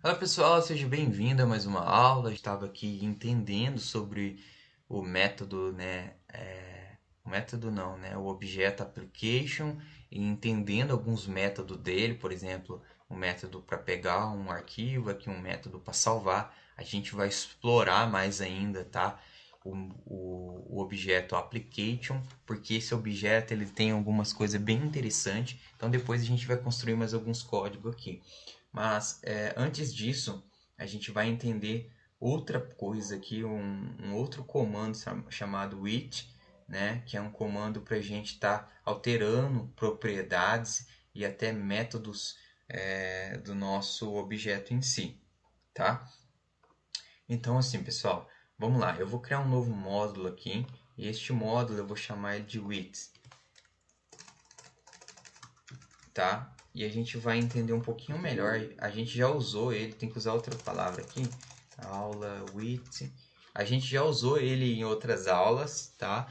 Olá pessoal, seja bem-vindo a mais uma aula. Estava aqui entendendo sobre o método, o método não, né? O Object Application e entendendo alguns métodos dele, por exemplo, um método para pegar um arquivo, aqui um método para salvar. A gente vai explorar mais ainda, tá? O objeto application, porque esse objeto ele tem algumas coisas bem interessantes. Então depois a gente vai construir mais alguns códigos aqui. Mas antes disso, a gente vai entender outra coisa aqui, um outro comando chamado with, né? Que é um comando para a gente estar alterando propriedades e até métodos do nosso objeto em si, tá? Então, assim, pessoal, vamos lá. Eu vou criar um novo módulo aqui e este módulo eu vou chamar ele de with, tá? E a gente vai entender um pouquinho melhor. A gente já usou ele, tem que usar outra palavra aqui. Aula with. A gente já usou ele em outras aulas, tá?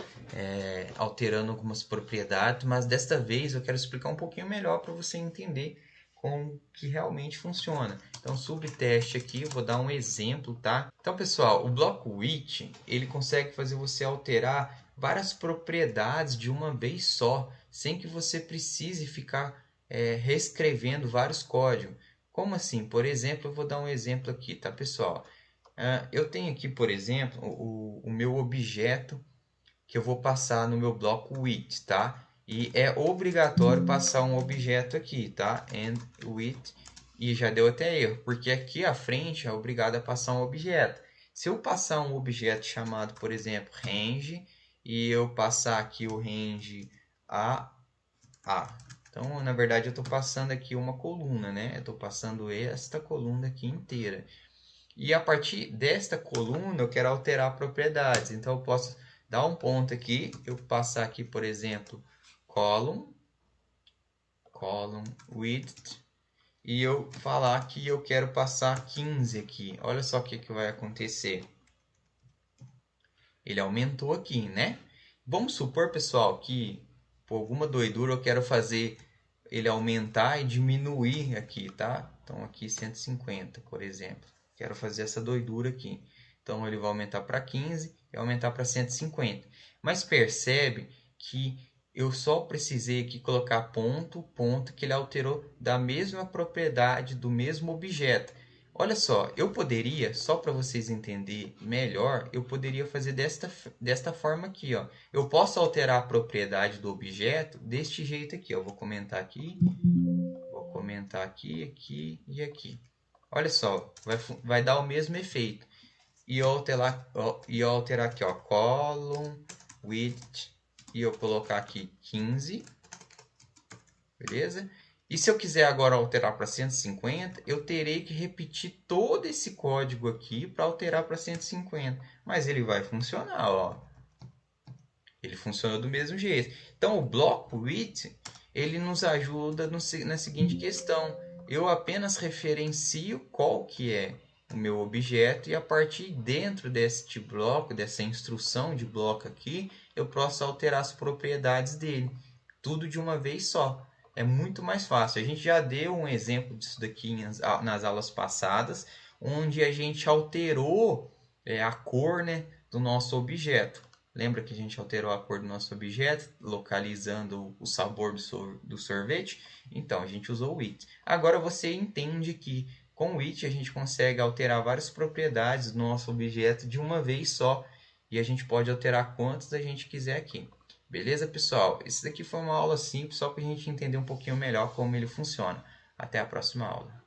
Alterando algumas propriedades, mas desta vez eu quero explicar um pouquinho melhor para você entender como que realmente funciona. Então, subteste aqui, vou dar um exemplo, tá? Então, pessoal, o bloco with, ele consegue fazer você alterar várias propriedades de uma vez só, sem que você precise ficar reescrevendo vários códigos. Como assim? Por exemplo, eu vou dar um exemplo aqui, tá, pessoal? Eu tenho aqui, por exemplo, o meu objeto que eu vou passar no meu bloco with, tá? E é obrigatório passar um objeto aqui, tá? And with, e já deu até erro, porque aqui à frente é obrigado a passar um objeto. Se eu passar um objeto chamado, por exemplo, range, e eu passar aqui o range a. Então, na verdade, eu estou passando aqui uma coluna, né? Eu estou passando esta coluna aqui inteira. E a partir desta coluna, eu quero alterar propriedades. Então, eu posso dar um ponto aqui, eu passar aqui, por exemplo, column width, e eu falar que eu quero passar 15 aqui. Olha só o que vai acontecer. Ele aumentou aqui, né? Vamos supor, pessoal, que por alguma doidura eu quero fazer ele aumentar e diminuir aqui, tá? Então aqui 150, por exemplo. Quero fazer essa doidura aqui. Então ele vai aumentar para 15 e aumentar para 150. Mas percebe que eu só precisei aqui colocar ponto, ponto, que ele alterou da mesma propriedade do mesmo objeto. Olha só, eu poderia, só para vocês entenderem melhor, eu poderia fazer desta forma aqui, ó. Eu posso alterar a propriedade do objeto deste jeito aqui, ó. Vou comentar aqui, aqui e aqui. Olha só, vai dar o mesmo efeito. E eu alterar aqui, ó, column width, e eu colocar aqui 15, beleza? E se eu quiser agora alterar para 150, eu terei que repetir todo esse código aqui para alterar para 150. Mas ele vai funcionar, ó. Ele funciona do mesmo jeito. Então, o bloco with, ele nos ajuda na seguinte questão. Eu apenas referencio qual que é o meu objeto e a partir dentro deste bloco, dessa instrução de bloco aqui, eu posso alterar as propriedades dele. Tudo de uma vez só. É muito mais fácil. A gente já deu um exemplo disso daqui nas aulas passadas, onde a gente alterou a cor, né, do nosso objeto. Lembra que a gente alterou a cor do nosso objeto, localizando o sabor do sorvete? Então, a gente usou o with. Agora você entende que com o with a gente consegue alterar várias propriedades do nosso objeto de uma vez só. E a gente pode alterar quantas a gente quiser aqui. Beleza, pessoal? Esse daqui foi uma aula simples, só para a gente entender um pouquinho melhor como ele funciona. Até a próxima aula.